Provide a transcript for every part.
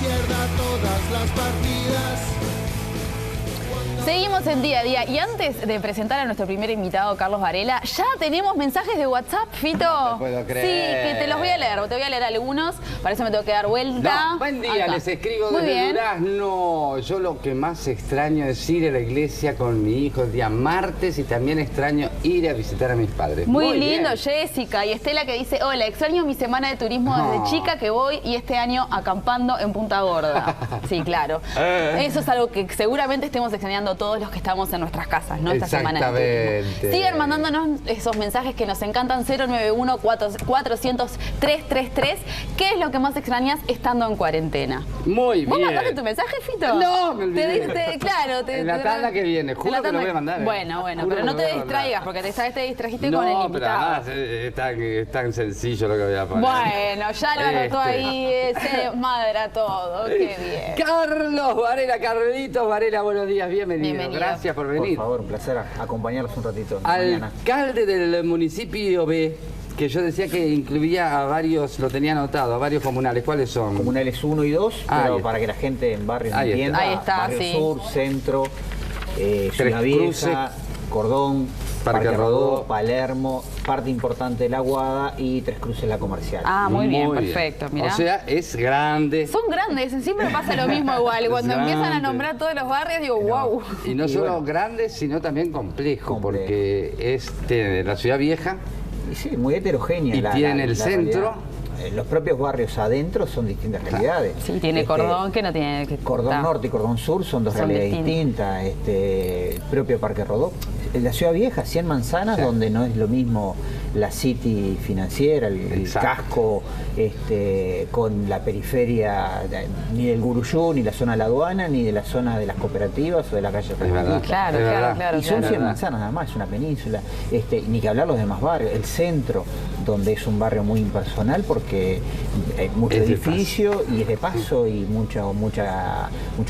pierda todas las partidas. Seguimos en día a día y antes de presentar a nuestro primer invitado, Carlos Varela, ya tenemos mensajes de WhatsApp, Fito. No te puedo creer. Sí, que te los voy a leer, te voy a leer algunos, para eso me tengo que dar vuelta. No, buen día, Acá. les escribo Muy desde bien. Durazno. Yo lo que más extraño es ir a la iglesia con mi hijo el día martes y también extraño ir a visitar a mis padres. Muy lindo, bien. Jessica. Y Estela que dice, hola, extraño mi semana de turismo desde chica que voy y este año acampando en Punta Gorda. Sí, claro. Eso es algo que seguramente estemos extrañando todos los que estamos en nuestras casas, ¿no? Esta semana de turismo. Exactamente. Sigan mandándonos esos mensajes que nos encantan, 091-400-333. ¿Qué es lo que más extrañas estando en cuarentena? Muy ¿Vos bien. mandaste tu mensaje, Fito? No, me olvidé. Claro. En la tanda que viene, juro que lo voy a mandar. Bueno, Juro pero que no lo te voy a mandar. distraigas, porque te distrajiste con el No, pero invitado. además es tan sencillo lo que voy a poner. Bueno, ya lo anotó ahí, se desmadra todo, qué bien. Carlos Varela, Carlitos Varela, buenos días, bienvenido. Bienvenido. Gracias por venir. Por favor, un placer acompañarlos un ratito en la mañana. Alcalde del municipio B, que yo decía que incluía a varios, lo tenía anotado, a varios comunales. ¿Cuáles son? Comunales 1 y 2, Ahí pero está. para que la gente en barrios Ahí está. entienda. Ahí está, Barrio sí. Sur, Centro, Ciudad Tres Vieja, Cruces, Cordón, Parque Rodó, Palermo, parte importante de La Aguada y Tres Cruces la Comercial. Ah, muy bien, perfecto, mirá. O sea, es grande. Son grandes, siempre pasa lo mismo igual. Cuando Grande. empiezan a nombrar todos los barrios, digo, wow. Y no Y solo bueno. grande, sino también complejo, Complejo. porque es de la ciudad vieja. Y sí, muy heterogénea. Y tiene el centro. realidad. Los propios barrios adentro son distintas realidades. Sí, tiene Cordón que no tiene... Cordón está. Norte y Cordón Sur son dos Son realidades distintas. El propio Parque Rodó. En la ciudad vieja, 100 manzanas, Sí. donde no es lo mismo la city financiera, el Exacto. casco, con la periferia, ni del Guruyú, ni la zona de la aduana, ni de la zona de las cooperativas o de la calle verdad. Claro, Es verdad. claro. Y son claro. 100 manzanas nada más, es una península. Ni que hablar los demás barrios. El centro, donde es un barrio muy impersonal porque hay mucho Es de edificio y es de paso y mucho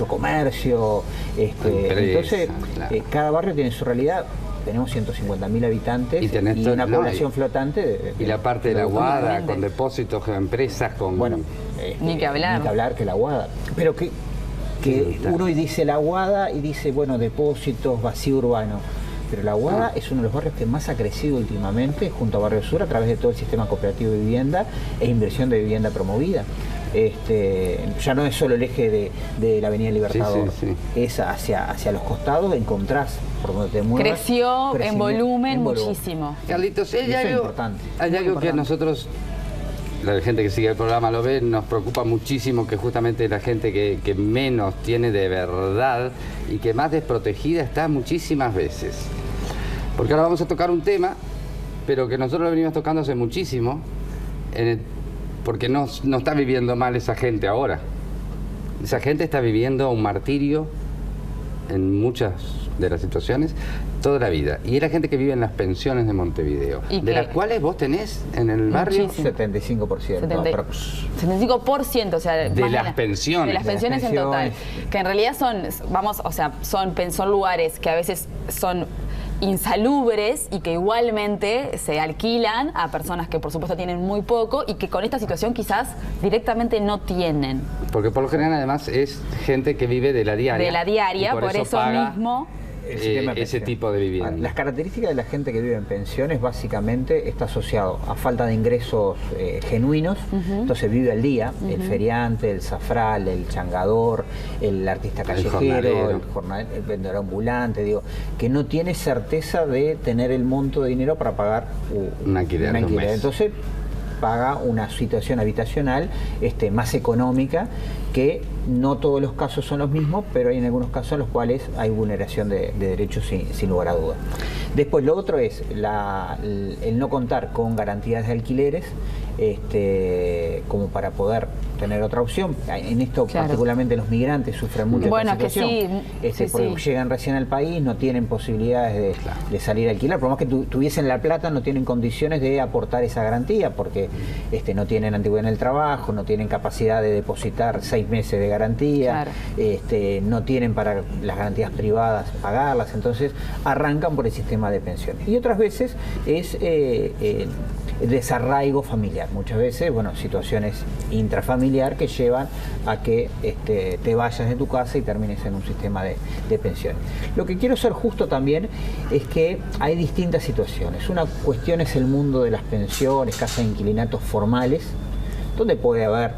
comercio. Empresa, Entonces, claro. cada barrio tiene su realidad. Tenemos 150.000 habitantes Y tenés todo- una no, población y- flotante. Y la parte de la Aguada, Totalmente. con depósitos, con empresas, con... Bueno, Ni que hablar. Ni que hablar que la Aguada. Pero que Sí, claro. uno dice la Aguada y dice, bueno, depósitos, vacío urbano. Pero la Aguada es uno de los barrios que más ha crecido últimamente, junto a Barrio Sur, a través de todo el sistema cooperativo de vivienda e inversión de vivienda promovida. Ya no es solo el eje de la Avenida Libertador, Sí, sí. es hacia los costados, encontrás por donde te muevas. Creció en crecimiento, volumen en volumen. muchísimo. Carlitos, Eso es importante, hay muy algo que importante. nosotros, la gente que sigue el programa lo ve, nos preocupa muchísimo, que justamente la gente que menos tiene de verdad y que más desprotegida está muchísimas veces. Porque ahora vamos a tocar un tema, pero que nosotros lo venimos tocando hace muchísimo, porque no está viviendo mal esa gente ahora. Esa gente está viviendo un martirio en muchas de las situaciones toda la vida. Y es la gente que vive en las pensiones de Montevideo, Y de que- las cuales vos tenés en el barrio. Muchísimo. 75%. 75%, o sea, De más las pensiones. De las pensiones en total. Que en realidad son lugares que a veces son insalubres y que igualmente se alquilan a personas que por supuesto tienen muy poco y que con esta situación quizás directamente no tienen. Porque por lo general además es gente que vive de la diaria. De la diaria, y por eso paga, mismo. El sistema de ese pensión. tipo de vivienda. Las características de la gente que vive en pensiones básicamente está asociado a falta de ingresos genuinos, entonces vive al día, el feriante, el zafral, el changador, el artista callejero, el vendedor ambulante, que no tiene certeza de tener el monto de dinero para pagar un alquiler de un mes. Entonces paga una situación habitacional más económica, que no todos los casos son los mismos, pero hay en algunos casos en los cuales hay vulneración de derechos sin lugar a dudas. Después lo otro es el no contar con garantías de alquileres como para poder tener otra opción. En esto particularmente los migrantes sufren mucho esta situación. Porque llegan recién al país, no tienen posibilidades de salir a alquilar, por más que tuviesen la plata, no tienen condiciones de aportar esa garantía, porque no tienen antigüedad en el trabajo, no tienen capacidad de depositar 6 meses de garantía, no tienen para las garantías privadas pagarlas, entonces arrancan por el sistema de pensiones. Y otras veces es desarraigo familiar. Muchas veces, bueno, situaciones intrafamiliar que llevan a que te vayas de tu casa y termines en un sistema de pensiones. Lo que quiero ser justo también es que hay distintas situaciones. Una cuestión es el mundo de las pensiones, casas de inquilinatos formales, donde puede haber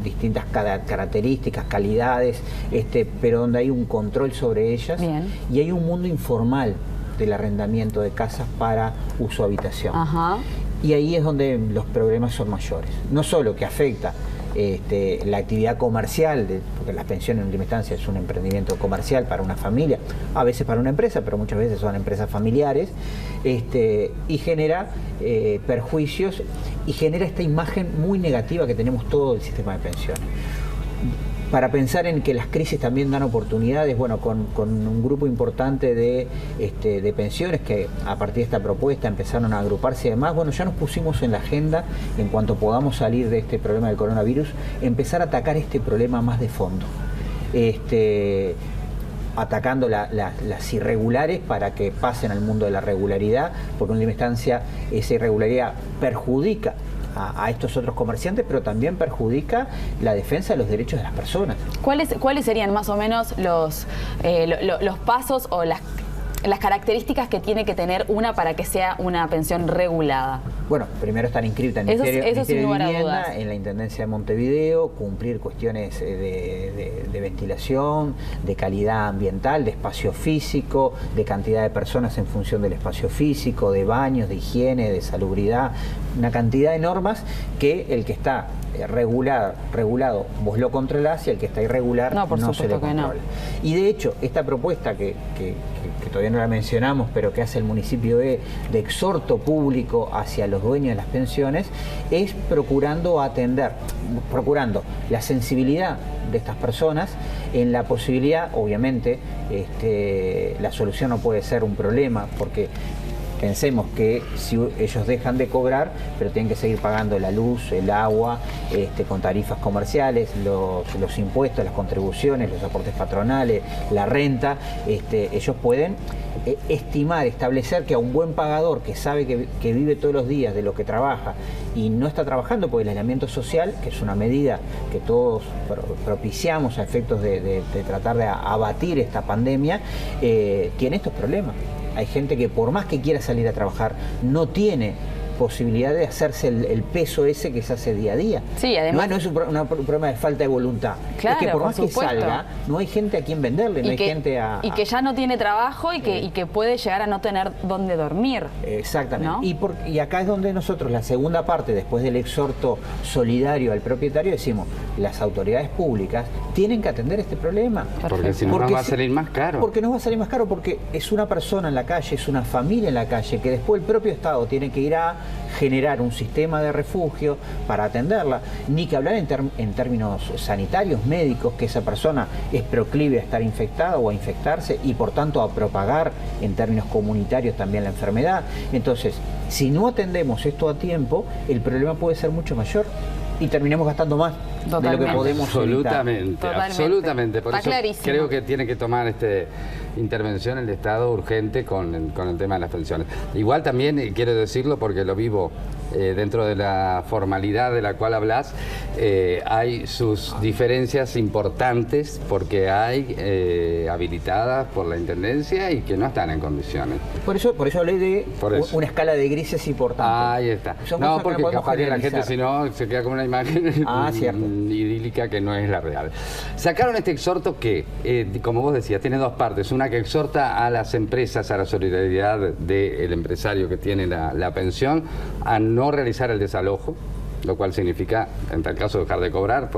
distintas características, calidades, pero donde hay un control sobre ellas. Bien. Y hay un mundo informal del arrendamiento de casas para uso habitación. Ajá. Y ahí es donde los problemas son mayores. No solo que afecta la actividad comercial, porque la pensión en última instancia es un emprendimiento comercial para una familia, a veces para una empresa, pero muchas veces son empresas familiares, y genera perjuicios y genera esta imagen muy negativa que tenemos todo el sistema de pensiones. Para pensar en que las crisis también dan oportunidades, bueno, con un grupo importante de pensiones que a partir de esta propuesta empezaron a agruparse y demás, bueno, ya nos pusimos en la agenda, en cuanto podamos salir de este problema del coronavirus, empezar a atacar este problema más de fondo. Atacando las irregulares para que pasen al mundo de la regularidad, porque en última instancia esa irregularidad perjudica a estos otros comerciantes, pero también perjudica la defensa de los derechos de las personas. ¿Cuáles serían más o menos los pasos o las características que tiene que tener una para que sea una pensión regulada? Bueno, primero estar inscrita en el Ministerio de Vivienda, en la Intendencia de Montevideo, cumplir cuestiones de ventilación, de calidad ambiental, de espacio físico, de cantidad de personas en función del espacio físico, de baños, de higiene, de salubridad, una cantidad de normas que el que está regulado vos lo controlás y el que está irregular no se le controla. Y de hecho, esta propuesta que todavía no la mencionamos, pero que hace el municipio de exhorto público hacia los dueños de las pensiones, es procurando la sensibilidad de estas personas en la posibilidad, obviamente, la solución no puede ser un problema, porque pensemos que si ellos dejan de cobrar, pero tienen que seguir pagando la luz, el agua, con tarifas comerciales, los impuestos, las contribuciones, los aportes patronales, la renta, ellos pueden estimar, establecer que a un buen pagador que sabe que vive todos los días de lo que trabaja y no está trabajando por el aislamiento social, que es una medida que todos propiciamos a efectos de tratar de abatir esta pandemia, tiene estos problemas. Hay gente que por más que quiera salir a trabajar, no tiene posibilidad de hacerse el peso ese que se hace día a día. Sí, además... No es un problema de falta de voluntad. Claro, es que por más que salga, no hay gente a quien venderle, no hay gente a... Y que ya no tiene trabajo y que puede llegar a no tener dónde dormir. Exactamente. ¿No? Y acá es donde nosotros, la segunda parte, después del exhorto solidario al propietario, decimos, las autoridades públicas tienen que atender este problema. Porque si no nos va a salir más caro. Porque nos va a salir más caro, porque es una persona en la calle, es una familia en la calle, que después el propio Estado tiene que ir a generar un sistema de refugio para atenderla, ni que hablar en términos sanitarios, médicos, que esa persona es proclive a estar infectada o a infectarse y por tanto a propagar en términos comunitarios también la enfermedad. Entonces, si no atendemos esto a tiempo, el problema puede ser mucho mayor y terminemos gastando más de lo que podemos absolutamente, absolutamente. Por Está eso clarísimo. creo que tiene que tomar intervención el Estado urgente con el tema de las pensiones. Igual también quiero decirlo porque lo vivo dentro de la formalidad de la cual hablas, hay sus diferencias importantes porque hay habilitadas por la Intendencia y que no están en condiciones. Por eso hablé de una escala de grises importante. Ahí está. No, porque capaz que la gente si no se queda con una imagen idílica que no es la real. Sacaron este exhorto que, como vos decías, tiene dos partes. Una que exhorta a las empresas a la solidaridad del empresario que tiene la pensión, a no realizar el desalojo, lo cual significa, en tal caso, dejar de cobrar,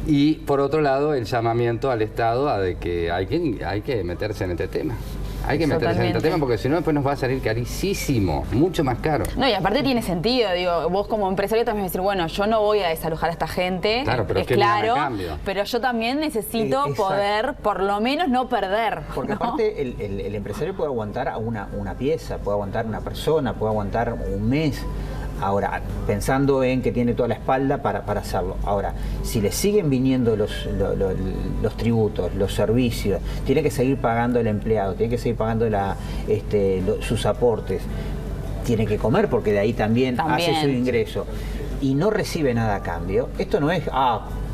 y por otro lado, el llamamiento al Estado a de que hay que meterse en este tema. Hay que meterse en este tema porque si no después nos va a salir carísimo, mucho más caro. No, y aparte tiene sentido, digo, vos como empresario también vas a decir, bueno, yo no voy a desalojar a esta gente, claro, pero es claro, pero yo también necesito poder, por lo menos, no perder. Porque aparte el empresario puede aguantar a una pieza, puede aguantar una persona, puede aguantar un mes. Ahora, pensando en que tiene toda la espalda para hacerlo. Ahora, si le siguen viniendo los tributos, los servicios, tiene que seguir pagando el empleado, tiene que seguir pagando sus aportes. tiene que comer porque de ahí también hace su ingreso y no recibe nada a cambio, esto no es,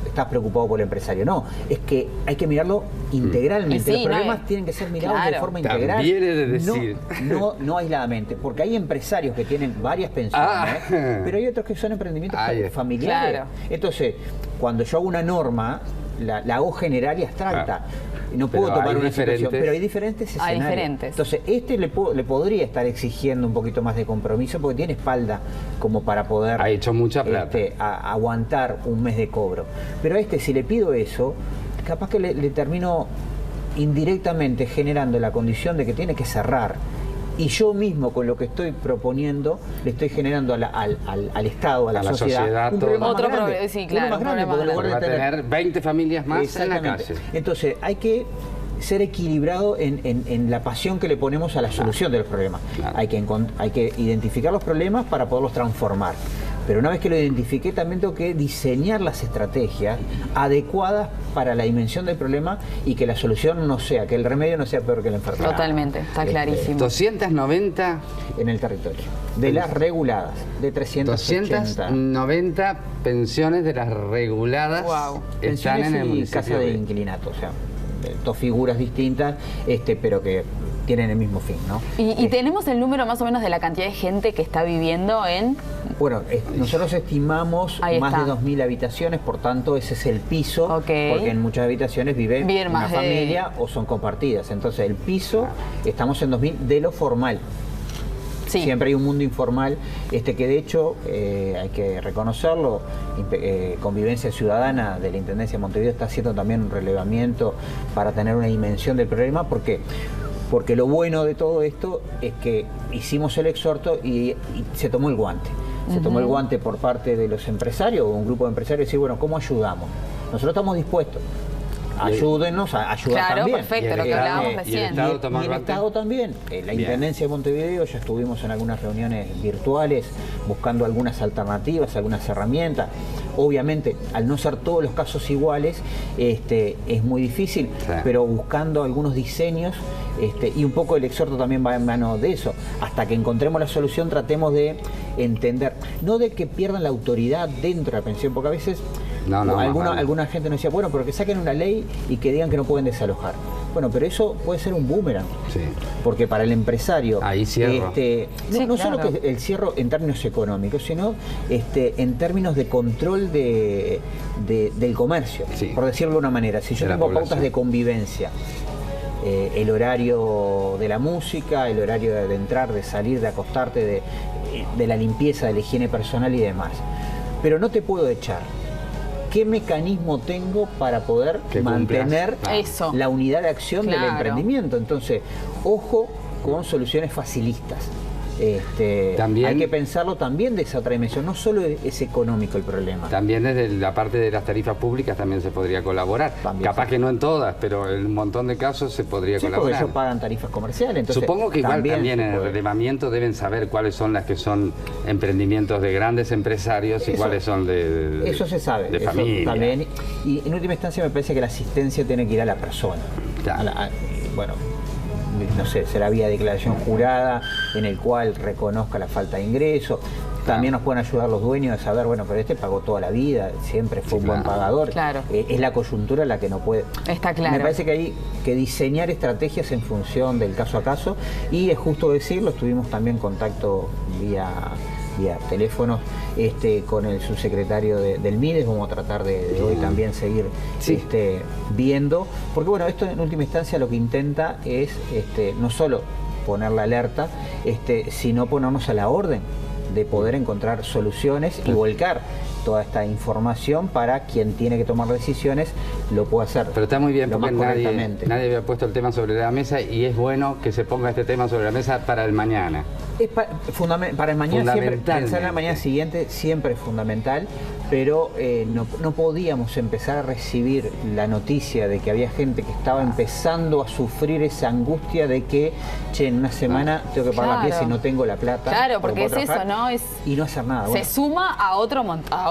estás preocupado por el empresario, no, es que hay que mirarlo integralmente. Los problemas tienen que ser mirados de forma integral, también he de decir. No aisladamente, porque hay empresarios que tienen varias pensiones, pero hay otros que son emprendimientos familiares. Claro. Entonces, cuando yo hago una norma, la hago general y abstracta. No puedo tomar una situación, pero hay diferentes escenarios. Entonces, le podría estar exigiendo un poquito más de compromiso porque tiene espalda como para poder ha hecho mucha plata. Aguantar un mes de cobro. Pero a si le pido eso, capaz que le termino indirectamente generando la condición de que tiene que cerrar. Y yo mismo, con lo que estoy proponiendo, le estoy generando al Estado, a la sociedad un problema más grande. Sí, claro, un problema más grande, porque va a tener 20 familias más en la calle. Entonces, hay que ser equilibrado en la pasión que le ponemos a la solución de los problemas. Claro. Hay que identificar los problemas para poderlos transformar. Pero una vez que lo identifiqué, también tengo que diseñar las estrategias adecuadas para la dimensión del problema y que la solución no sea, que el remedio no sea peor que la enfermedad. Totalmente, está clarísimo. 290 en el territorio. De las reguladas, de 380. 290 pensiones de las reguladas están en el municipio. Casa de inquilinato, o sea, dos figuras distintas, pero que tienen el mismo fin, ¿no? ¿Y tenemos el número más o menos de la cantidad de gente que está viviendo en...? Bueno, nosotros estimamos más de 2.000 habitaciones, por tanto ese es el piso, porque en muchas habitaciones vive una familia o son compartidas. Entonces el piso, estamos en 2.000 de lo formal. Sí. Siempre hay un mundo informal, que de hecho, hay que reconocerlo, Convivencia Ciudadana de la Intendencia de Montevideo está haciendo también un relevamiento para tener una dimensión del problema, porque lo bueno de todo esto es que hicimos el exhorto y se tomó el guante. Se tomó el guante por parte de los empresarios o un grupo de empresarios y decir, bueno, ¿cómo ayudamos? Nosotros estamos dispuestos. Ayúdennos a ayudar también. Claro, perfecto, lo que hablábamos recién. Y el Estado también. La Intendencia de Montevideo, ya estuvimos en algunas reuniones virtuales buscando algunas alternativas, algunas herramientas. Obviamente, al no ser todos los casos iguales, es muy difícil, pero buscando algunos diseños, y un poco el exhorto también va en mano de eso. Hasta que encontremos la solución, tratemos de entender, no de que pierdan la autoridad dentro de la pensión, porque a veces alguna gente nos decía, bueno, pero que saquen una ley y que digan que no pueden desalojar. Bueno, pero eso puede ser un boomerang, porque para el empresario, ahí cierro. No solo que el cierro en términos económicos, sino en términos de control del comercio, por decirlo de una manera. Si yo tengo pautas de convivencia, el horario de la música, el horario de entrar, de salir, de acostarte, de la limpieza, de la higiene personal y demás, pero no te puedo echar. ¿Qué mecanismo tengo para poder mantener la unidad de acción del emprendimiento? Entonces, ojo con soluciones facilistas. También, hay que pensarlo también de esa otra dimensión, no solo es económico el problema. También desde la parte de las tarifas públicas también se podría colaborar. Capaz que no en todas, pero en un montón de casos se podría colaborar. Porque ellos pagan tarifas comerciales. Entonces, supongo que igual también en el relevamiento deben saber cuáles son las que son emprendimientos de grandes empresarios y cuáles son eso se sabe. De familia. También, y en última instancia me parece que la asistencia tiene que ir a la persona. Bueno, no sé, será vía declaración jurada en el cual reconozca la falta de ingreso. También nos pueden ayudar los dueños a saber, bueno, pero pagó toda la vida, siempre fue un buen pagador. Es la coyuntura la que no puede. Está claro. Me parece que hay que diseñar estrategias en función del caso a caso, y es justo decirlo, estuvimos también en contacto vía teléfonos con el subsecretario del MIDES. Vamos a tratar de hoy también seguir viendo, porque bueno, esto en última instancia lo que intenta es no solo poner la alerta, sino ponernos a la orden de poder encontrar soluciones y volcar toda esta información para quien tiene que tomar decisiones lo pueda hacer. Pero está muy bien, porque nadie había puesto el tema sobre la mesa, y es bueno que se ponga este tema sobre la mesa para el mañana. Es para el mañana, siempre, pensar en la mañana siguiente siempre es fundamental, pero no podíamos empezar a recibir la noticia de que había gente que estaba empezando a sufrir esa angustia de que, en una semana tengo que pagar la pieza y no tengo la plata. Claro, porque es eso, ¿no? Y no hacer nada. Se suma a otro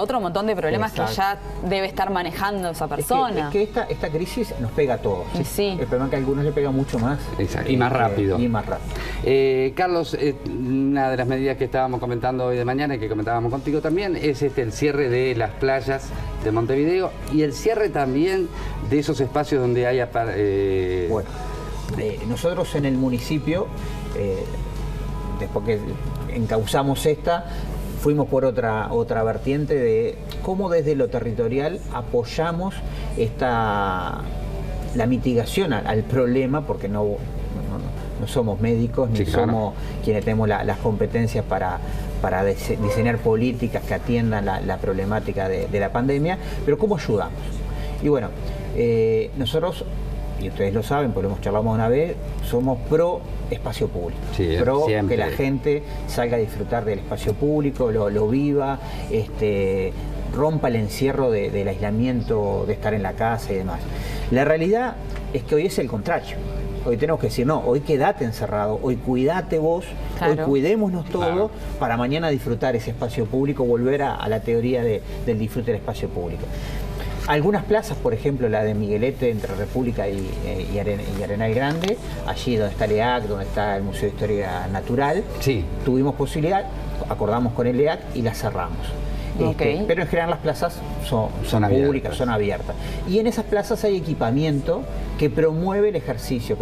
otro montón de problemas que ya debe estar manejando esa persona. Es que esta crisis nos pega a todos. Sí. El problema es que a algunos le pega mucho más. Exacto. Y más rápido. Y más rápido. Carlos, una de las medidas que estábamos comentando hoy de mañana y que comentábamos contigo también es el cierre de las playas de Montevideo y el cierre también de esos espacios donde haya... Bueno, nosotros en el municipio, después que encauzamos esta, fuimos por otra vertiente de cómo desde lo territorial apoyamos la mitigación al problema, porque no somos médicos, ni somos quienes tenemos las competencias para diseñar políticas que atiendan la problemática de la pandemia, pero cómo ayudamos. Y bueno, nosotros, y ustedes lo saben, porque lo hemos charlado una vez, somos pro espacio público, pro siempre. que la gente salga a disfrutar del espacio público, lo viva, rompa el encierro del aislamiento, de estar en la casa y demás. La realidad es que hoy es el contrario. Hoy tenemos que decir, no, hoy quédate encerrado, hoy cuídate vos, hoy cuidémonos todos para mañana disfrutar ese espacio público, volver a la teoría del disfrute del espacio público. Algunas plazas, por ejemplo, la de Miguelete entre República y Arenal Grande, allí donde está el EAC, donde está el Museo de Historia Natural, tuvimos posibilidad, acordamos con el EAC y la cerramos. Pero en general las plazas son públicas, son abiertas. Y en esas plazas hay equipamiento que promueve el ejercicio,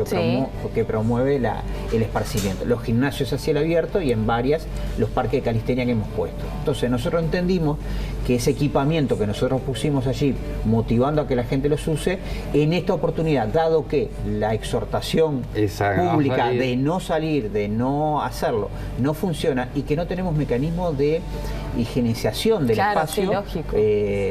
que promueve el esparcimiento. Los gimnasios a cielo abierto y en varias los parques de calistenia que hemos puesto. Entonces nosotros entendimos que ese equipamiento que nosotros pusimos allí, motivando a que la gente los use, en esta oportunidad, dado que la exhortación pública de no salir, de no hacerlo, no funciona y que no tenemos mecanismos de higienización del espacio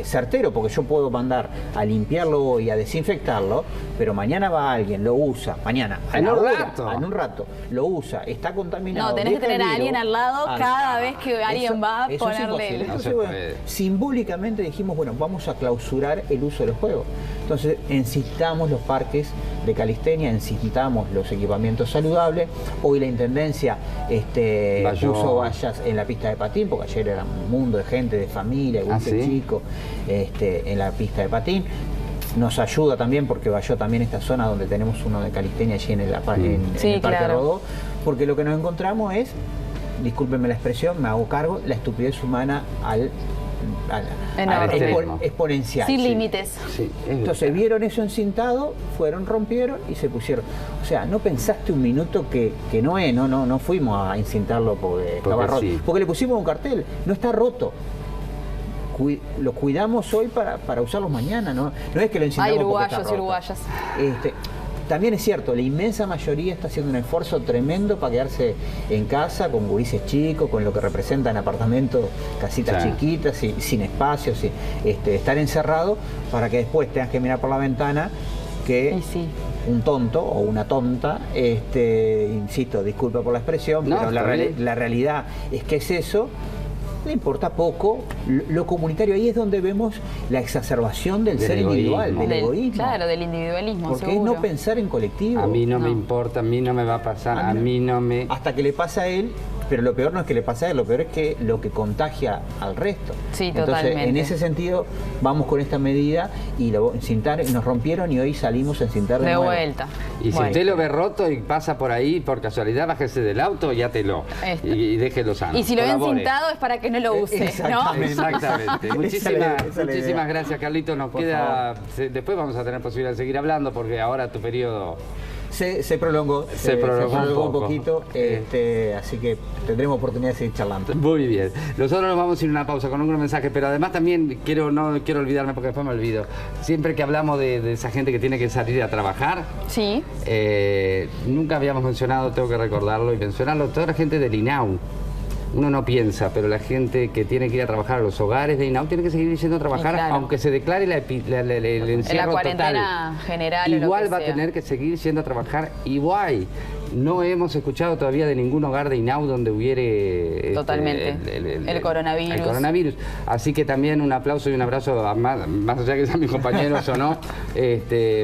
certero, porque yo puedo mandar a limpiarlo y a desinfectarlo, pero mañana va alguien, lo usa, mañana, en un rato, lo usa, está contaminado. No, tenés que tener a alguien al lado cada vez que alguien va a ponerle... Entonces, bueno, simbólicamente dijimos, bueno, vamos a clausurar el uso de los juegos. Entonces, encintamos los parques de calistenia, encintamos los equipamientos saludables. Hoy la Intendencia puso vallas en la pista de patín, porque ayer era un mundo de gente, de familia, chicos, en la pista de patín. Nos ayuda también porque Bayó también esta zona donde tenemos uno de calistenia allí en el Parque Rodó, porque lo que nos encontramos es, discúlpenme la expresión, me hago cargo, la estupidez humana exponencial. Sin límites. Entonces vieron eso encintado, rompieron y se pusieron. O sea, no pensaste un minuto que no fuimos a encintarlo porque estaba roto. Porque le pusimos un cartel, no está roto. Lo cuidamos hoy para usarlos mañana, no es que lo encintamos. Hay uruguayos porque está y uruguayas. También es cierto, la inmensa mayoría está haciendo un esfuerzo tremendo para quedarse en casa, con gurises chicos, con lo que representan apartamentos, casitas chiquitas, sin espacios, estar encerrado para que después tengas que mirar por la ventana que un tonto o una tonta, insisto, disculpa por la expresión, pero la realidad es que es eso. Le importa poco lo comunitario. Ahí es donde vemos la exacerbación del ser individual, del egoísmo. Claro, del individualismo. Porque es no pensar en colectivo. A mí no me importa, a mí no me va a pasar, a mí no me... Hasta que le pasa a él, pero lo peor no es que le pase a él, lo peor es que lo que contagia al resto. Sí, entonces, totalmente. En ese sentido, vamos con esta medida y lo encintar, nos rompieron y hoy salimos a encintar de nuevo. Vuelta. Y si usted lo ve roto y pasa por ahí por casualidad, bájese del auto y átelo. y déjelo sano. Y si lo ven encintado es para que no lo use, ¿no? Exactamente. Muchísimas gracias, Carlito. Nos queda... Después vamos a tener posibilidad de seguir hablando porque ahora tu periodo... Se prolongó un poquito, así que tendremos oportunidad de seguir charlando. Muy bien. Nosotros nos vamos a ir a una pausa con un mensaje, pero además también no quiero olvidarme porque después me olvido. Siempre que hablamos de esa gente que tiene que salir a trabajar, nunca habíamos mencionado, tengo que recordarlo y mencionarlo, toda la gente del INAU. Uno no piensa, pero la gente que tiene que ir a trabajar a los hogares de INAU tiene que seguir yendo a trabajar, aunque se declare el encierro la cuarentena total. General igual o lo que va sea. a tener que seguir yendo a trabajar igual. no hemos escuchado todavía de ningún hogar de INAU donde hubiere Totalmente. El coronavirus. El coronavirus. Así que también un aplauso y un abrazo, más allá que sean mis compañeros o no,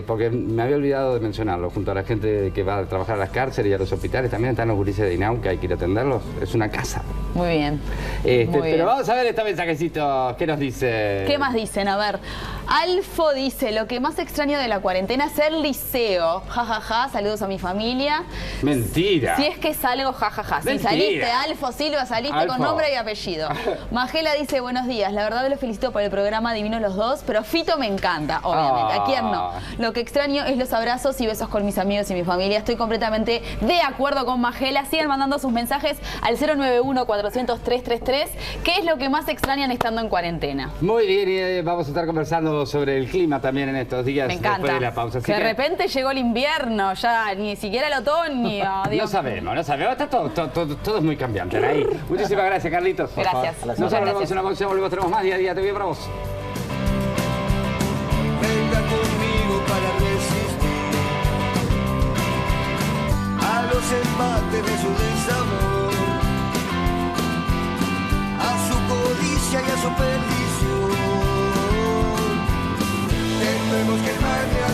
porque me había olvidado de mencionarlo, junto a la gente que va a trabajar a las cárceles y a los hospitales, también están los gurises de INAU, que hay que ir a atenderlos. Es una casa. Muy bien. Pero vamos a ver este mensajecito. ¿Qué nos dice? ¿Qué más dicen? A ver, Alfo dice, lo que más extraño de la cuarentena es el liceo. Ja, ja, ja, saludos a mi familia. Mentira. Si es que salgo, ja, ja, ja. Si Mentira. saliste, Alfo Silva, saliste Alfo. con nombre y apellido. Magela dice, buenos días, la verdad los felicito por el programa Divinos los dos, pero Fito me encanta, obviamente. ¿A quién no? Lo que extraño es los abrazos y besos con mis amigos y mi familia. Estoy completamente de acuerdo con Magela. Sigan mandando sus mensajes al 091-400-333. ¿Qué es lo que más extrañan estando en cuarentena? Muy bien, y vamos a estar conversando sobre el clima también en estos días. Me encanta. Después de la pausa. Así que de repente llegó el invierno, ya ni siquiera el otoño. No sabemos. Está todo es muy cambiante ahí. Muchísimas gracias, Carlitos. Gracias. Nosotros vamos a una pausa, volvemos, tenemos más día a día, te voy para vos. Venga conmigo para resistir a los embates de su desamor, a su codicia y a su perdición. Tenemos que mañana